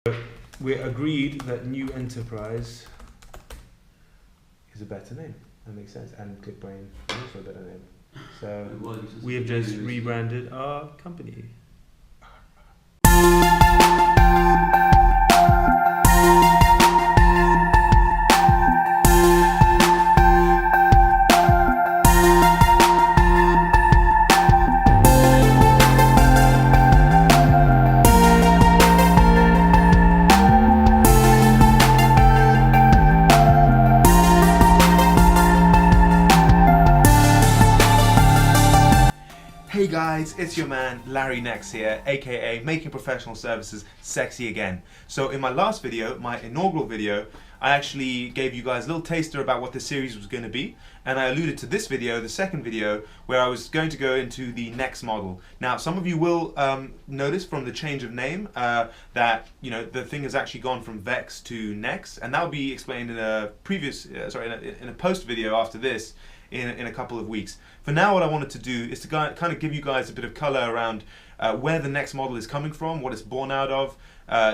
We agreed that New Enterprise is a better name. That makes sense. And ClickBrain is also a better name. So we have just rebranded our company. Hey guys, it's your man Larry NEX here, aka Making Professional Services Sexy Again. So in my last video, my inaugural video, I actually gave you guys a little taster about what this series was going to be, and I alluded to this video, the second video, where I was going to go into the NEX model. Now some of you will notice from the change of name that the thing has actually gone from VEX to NEX, and that will be explained in a previous, in a post video after this. In a couple of weeks. For now, what I wanted to do is to kind of give you guys a bit of color around where the NEX model is coming from, what it's born out of,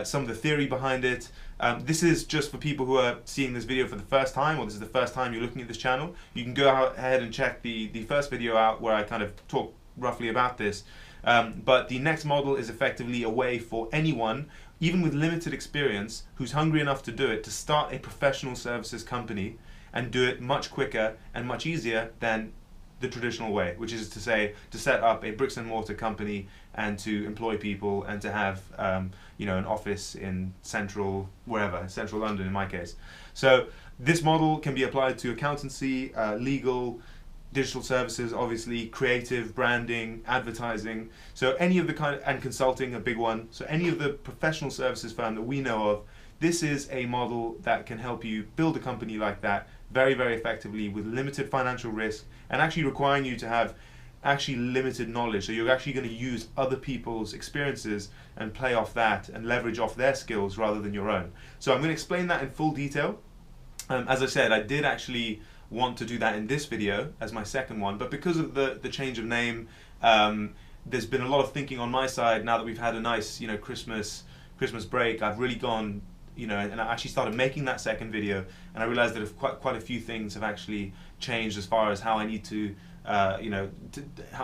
some of the theory behind it. This is just for people who are seeing this video for the first time, or this is the first time you're looking at this channel. You can go ahead and check the first video out where I kind of talk roughly about this. But the NEX model is effectively a way for anyone, even with limited experience, who's hungry enough to do it, to start a professional services company and do it much quicker and much easier than the traditional way, which is to say, to set up a bricks and mortar company and to employ people and to have an office in central London in my case. So this model can be applied to accountancy, legal, digital services, obviously, creative, branding, advertising. So any of the and consulting, a big one. So any of the professional services firm that we know of, this is a model that can help you build a company like that very, very effectively with limited financial risk and actually requiring you to have actually limited knowledge. So you're actually going to use other people's experiences and play off that and leverage off their skills rather than your own. So I'm going to explain that in full detail. As I said, I did actually want to do that in this video as my second one, but because of the change of name, there's been a lot of thinking on my side now that we've had a nice Christmas break. I've really gone and I actually started making that second video, and I realized that quite a few things have actually changed as far as how I need to how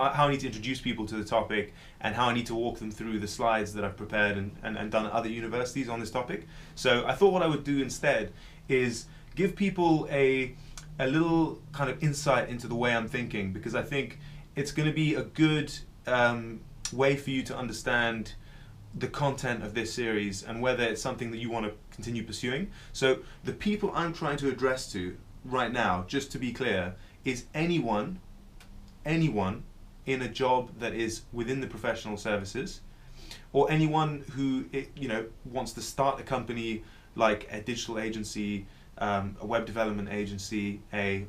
I need to introduce people to the topic and how I need to walk them through the slides that I've prepared and done at other universities on this topic. So I thought what I would do instead is give people a little kind of insight into the way I'm thinking, because I think it's going to be a good way for you to understand the content of this series and whether it's something that you want to continue pursuing. So the people I'm trying to address to right now, just to be clear, is anyone in a job that is within the professional services, or anyone who wants to start a company like a digital agency, a web development agency, a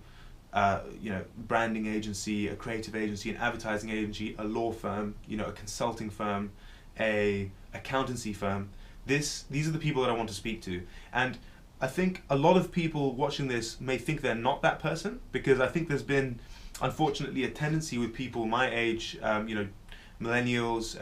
branding agency, a creative agency, an advertising agency, a law firm, a consulting firm, a accountancy firm. These are the people that I want to speak to, and I think a lot of people watching this may think they're not that person, because I think there's been, unfortunately, a tendency with people my age, millennials,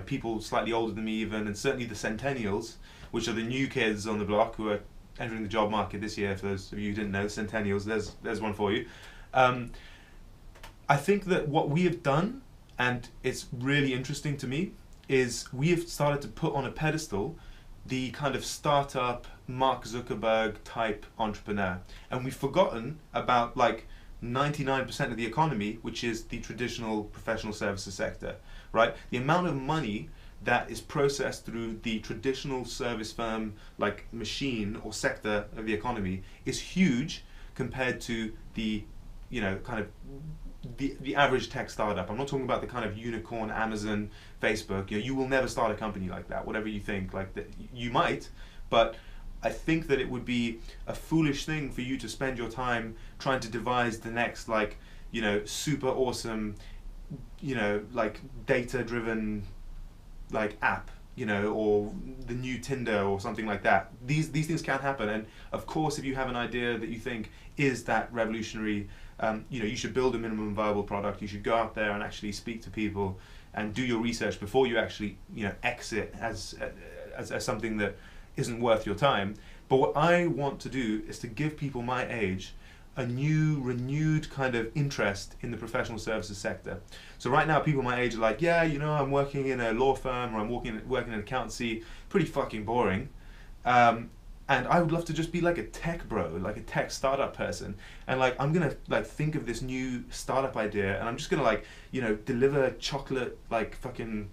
people slightly older than me even, and certainly the centennials, which are the new kids on the block who are entering the job market this year. For those of you who didn't know, centennials, there's one for you. I think that what we have done, and it's really interesting to me, is we have started to put on a pedestal the kind of startup Mark Zuckerberg type entrepreneur, and we've forgotten about 99% of the economy, which is the traditional professional services sector, right? The amount of money that is processed through the traditional service firm machine or sector of the economy is huge compared to the the average tech startup. I'm not talking about the kind of unicorn, Amazon, Facebook. You will never start a company like that, whatever you think. You might, but I think that it would be a foolish thing for you to spend your time trying to devise the next super awesome data-driven app, or the new Tinder or something like that. These things can happen, and of course, if you have an idea that you think is that revolutionary, you should build a minimum viable product. You should go out there and actually speak to people and do your research before you actually exit as as something that isn't worth your time. But what I want to do is to give people my age a new, renewed kind of interest in the professional services sector. So right now, people my age are like, yeah, you know, I'm working in a law firm, or I'm working in accountancy, pretty fucking boring. And I would love to just be like a tech bro, like a tech startup person. And like, I'm gonna like think of this new startup idea, and I'm just gonna like, you know, deliver chocolate like fucking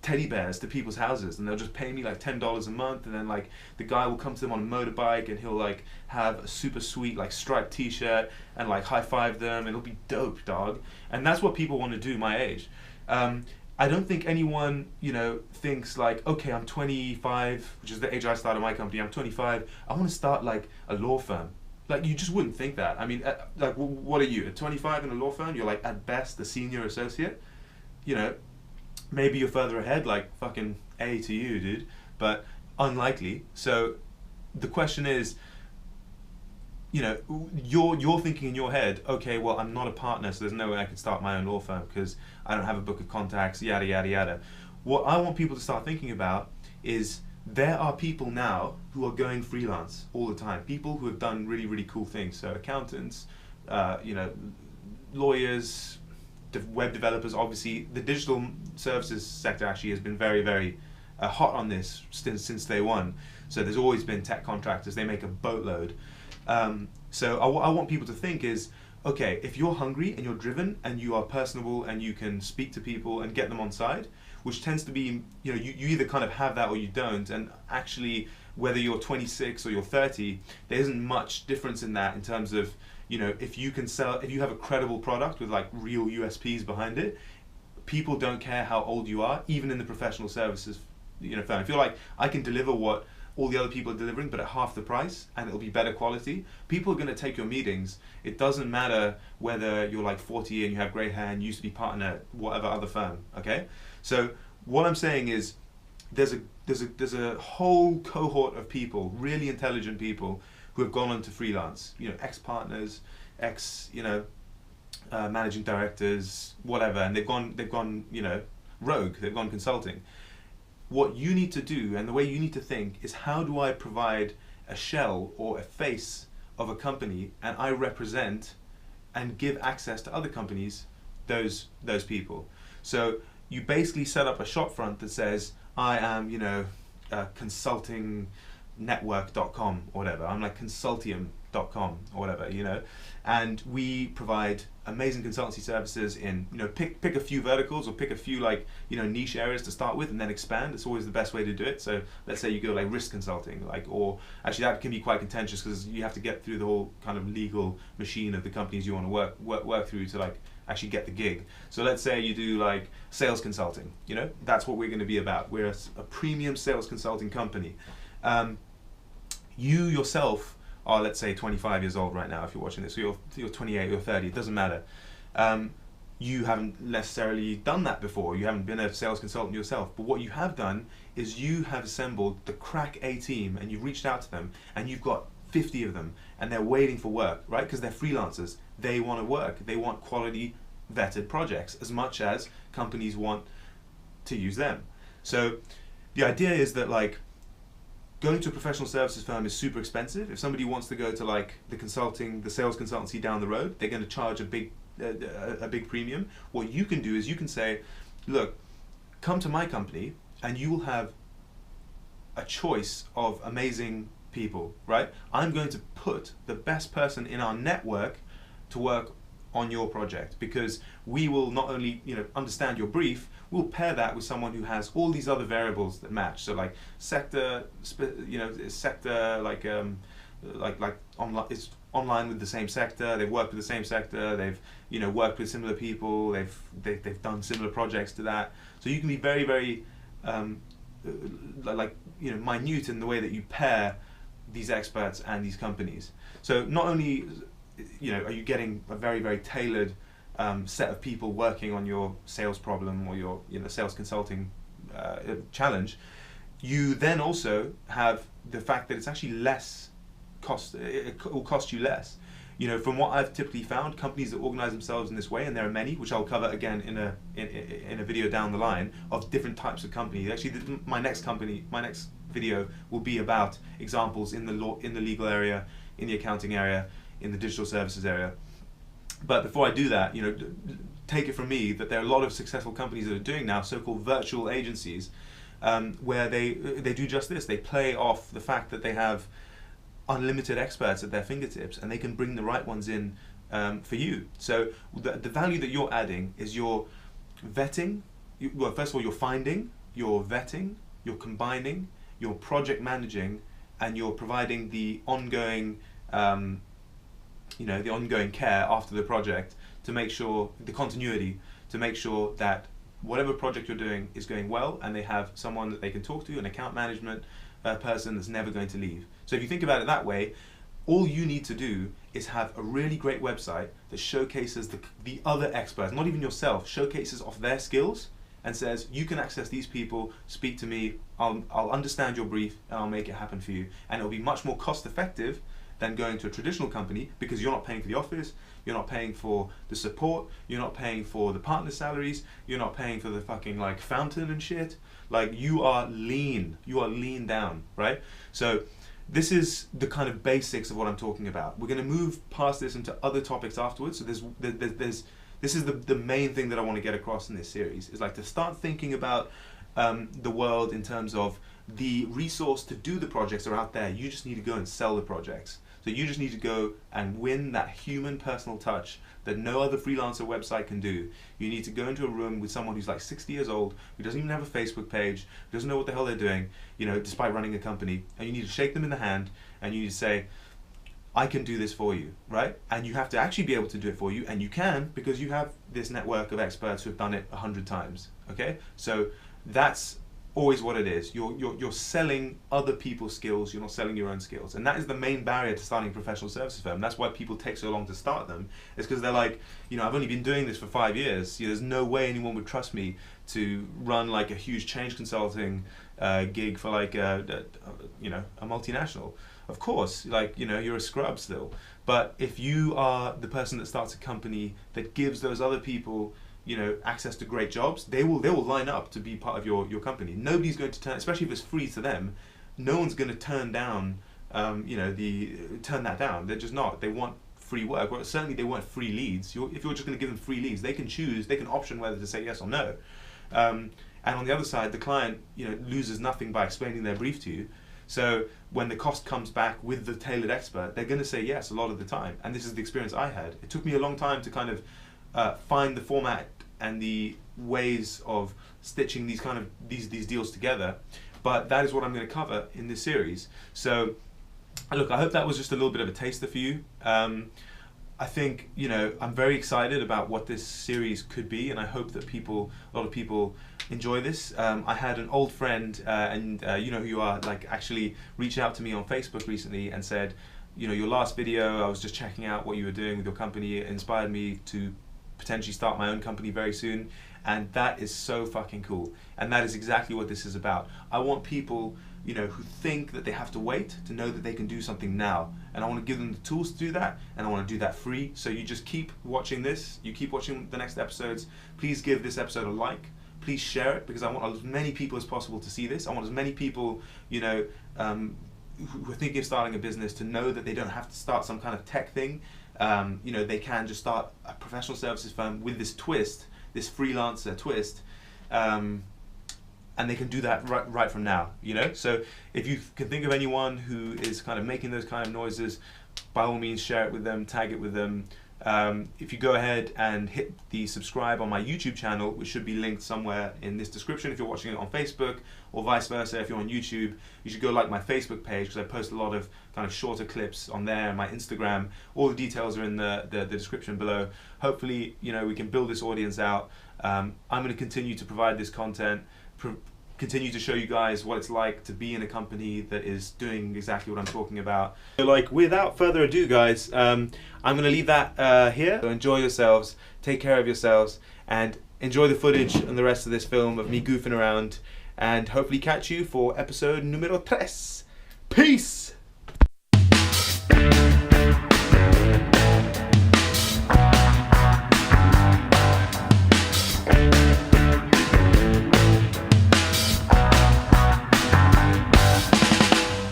teddy bears to people's houses, and they'll just pay me like $10 a month, and then like the guy will come to them on a motorbike, and he'll like have a super sweet like striped t-shirt and like high five them. It'll be dope, dog. And that's what people want to do my age. I don't think anyone, you know, thinks like, okay, I'm 25, which is the age I started my company. I'm 25. I want to start like a law firm. Like, you just wouldn't think that. I mean, like, what are you? At 25 in a law firm, you're like at best a senior associate. You know, maybe you're further ahead, like fucking A to you, dude. But unlikely. So the question is, you know, you're thinking in your head, okay, well, I'm not a partner, so there's no way I can start my own law firm because I don't have a book of contacts, yada, yada, yada. What I want people to start thinking about is there are people now who are going freelance all the time. People who have done really, really cool things. So accountants, you know, lawyers, web developers. Obviously, the digital services sector actually has been very, very hot on this since day one. So there's always been tech contractors. They make a boatload. So I want people to think is, okay, if you're hungry and you're driven and you are personable and you can speak to people and get them on side, which tends to be, you know, you either kind of have that or you don't. And actually, whether you're 26 or you're 30, there isn't much difference in that in terms of, you know, if you can sell, if you have a credible product with like real USPs behind it, people don't care how old you are, even in the professional services, you know, firm. I feel like I can deliver what all the other people are delivering, but at half the price, and it'll be better quality. People are going to take your meetings. It doesn't matter whether you're like 40 and you have grey hair and you used to be partner at whatever other firm. Okay, so what I'm saying is, there's a whole cohort of people, really intelligent people, who have gone on to freelance. You know, ex-partners, managing directors, whatever, and they've gone, you know, rogue. They've gone consulting. What you need to do, and the way you need to think, is how do I provide a shell or a face of a company, and I represent and give access to other companies those people. So you basically set up a shop front that says, I am, you know, consultingnetwork.com or whatever. I'm like consultium.com or whatever, you know, and we provide amazing consultancy services in, you know, pick a few verticals or pick a few like, you know, niche areas to start with and then expand. It's always the best way to do it. So let's say you go like risk consulting, like, or actually that can be quite contentious because you have to get through the whole kind of legal machine of the companies you want to work through to like actually get the gig. So let's say you do like sales consulting, you know, that's what we're going to be about. We're a premium sales consulting company. You yourself are, let's say, 25 years old right now if you're watching this, so you're 28, you're 30, it doesn't matter. You haven't necessarily done that before, you haven't been a sales consultant yourself, but what you have done is you have assembled the crack A team and you've reached out to them and you've got 50 of them and they're waiting for work, right? Because they're freelancers, they want to work, they want quality vetted projects as much as companies want to use them. So the idea is that like, going to a professional services firm is super expensive. If somebody wants to go to like the sales consultancy down the road, they're going to charge a big premium. What you can do is you can say, look, come to my company and you will have a choice of amazing people, right? I'm going to put the best person in our network to work on your project because we will not only, you know, understand your brief, we'll pair that with someone who has all these other variables that match. So like sector, you know, sector like online, it's online with the same sector. They've worked with the same sector. They've, you know, worked with similar people. They've done similar projects to that. So you can be very, very like, you know, minute in the way that you pair these experts and these companies. So not only, you know, are you getting a very, very tailored set of people working on your sales problem or your, you know, sales consulting challenge, you then also have the fact that it's actually less cost. It will cost you less. you know, from what I've typically found, companies that organize themselves in this way, and there are many, which I'll cover again in a video down the line, of different types of companies. Actually, my next video will be about examples in the law, in the legal area, in the accounting area, in the digital services area. But before I do that, you know, take it from me that there are a lot of successful companies that are doing now so-called virtual agencies, where they do just this. They play off the fact that they have unlimited experts at their fingertips, and they can bring the right ones in for you. So the value that you're adding is you're vetting, well, first of all, you're finding, you're vetting, you're combining, you're project managing, and you're providing the ongoing you know, the ongoing care after the project to make sure, the continuity, to make sure that whatever project you're doing is going well, and they have someone that they can talk to, an account management person that's never going to leave. So if you think about it that way, all you need to do is have a really great website that showcases the other experts, not even yourself, showcases off their skills and says, you can access these people, speak to me, I'll understand your brief and I'll make it happen for you. And it'll be much more cost effective than going to a traditional company, because you're not paying for the office, you're not paying for the support, you're not paying for the partner salaries, you're not paying for the fucking like fountain and shit. Like, you are lean down, right? So this is the kind of basics of what I'm talking about. We're going to move past this into other topics afterwards. So this is the main thing that I want to get across in this series, is like to start thinking about the world in terms of the resource to do the projects are out there. You just need to go and sell the projects. So you just need to go and win that human personal touch that no other freelancer website can do. You need to go into a room with someone who's like 60 years old, who doesn't even have a Facebook page, who doesn't know what the hell they're doing, you know, despite running a company, and you need to shake them in the hand and you need to say, I can do this for you, right? And you have to actually be able to do it for you, and you can, because you have this network of experts who have done it 100 times, okay? So that's always what it is. You're selling other people's skills, you're not selling your own skills. And that is the main barrier to starting a professional services firm. That's why people take so long to start them, is because they're like, you know, I've only been doing this for 5 years. You know, there's no way anyone would trust me to run like a huge change consulting gig for like you know, a multinational. Of course, like, you know, you're a scrub still. But if you are the person that starts a company that gives those other people, you know, access to great jobs, they will line up to be part of your company. Nobody's going to turn, especially if it's free to them, no one's going to turn down, you know, turn that down. They're just not. They want free work. Well, certainly they want free leads. If you're just going to give them free leads, they can choose, they can option whether to say yes or no. And on the other side, the client, you know, loses nothing by explaining their brief to you. So when the cost comes back with the tailored expert, they're going to say yes a lot of the time. And this is the experience I had. It took me a long time to kind of find the format and the ways of stitching these kind of these deals together, but that is what I'm going to cover in this series. So look, I hope that was just a little bit of a taster for you. I think, you know, I'm very excited about what this series could be, and I hope that a lot of people enjoy this. I had an old friend, and you know who you are, like actually reached out to me on Facebook recently and said, you know, your last video, I was just checking out what you were doing with your company. It inspired me to potentially start my own company very soon, and that is so fucking cool. And that is exactly what this is about. I want people, you know, who think that they have to wait to know that they can do something now, and I want to give them the tools to do that, and I want to do that free. So you just keep watching this, you keep watching the next episodes. Please give this episode a like, please share it, because I want as many people as possible to see this. I want as many people, you know, who are thinking of starting a business to know that they don't have to start some kind of tech thing. You know, they can just start a professional services firm with this twist, this freelancer twist, and they can do that right from now, you know? So if you can think of anyone who is kind of making those kind of noises, by all means share it with them, tag it with them. If you go ahead and hit the subscribe on my YouTube channel, which should be linked somewhere in this description if you're watching it on Facebook, or vice versa if you're on YouTube, you should go like my Facebook page, because I post a lot of kind of shorter clips on there, and my Instagram. All the details are in the description below. Hopefully, you know, we can build this audience out. I'm going to continue to provide this content, continue to show you guys what it's like to be in a company that is doing exactly what I'm talking about. So, like, without further ado, guys, I'm going to leave that here. So enjoy yourselves, take care of yourselves, and enjoy the footage and the rest of this film of me goofing around, and hopefully catch you for episode numero 3. Peace!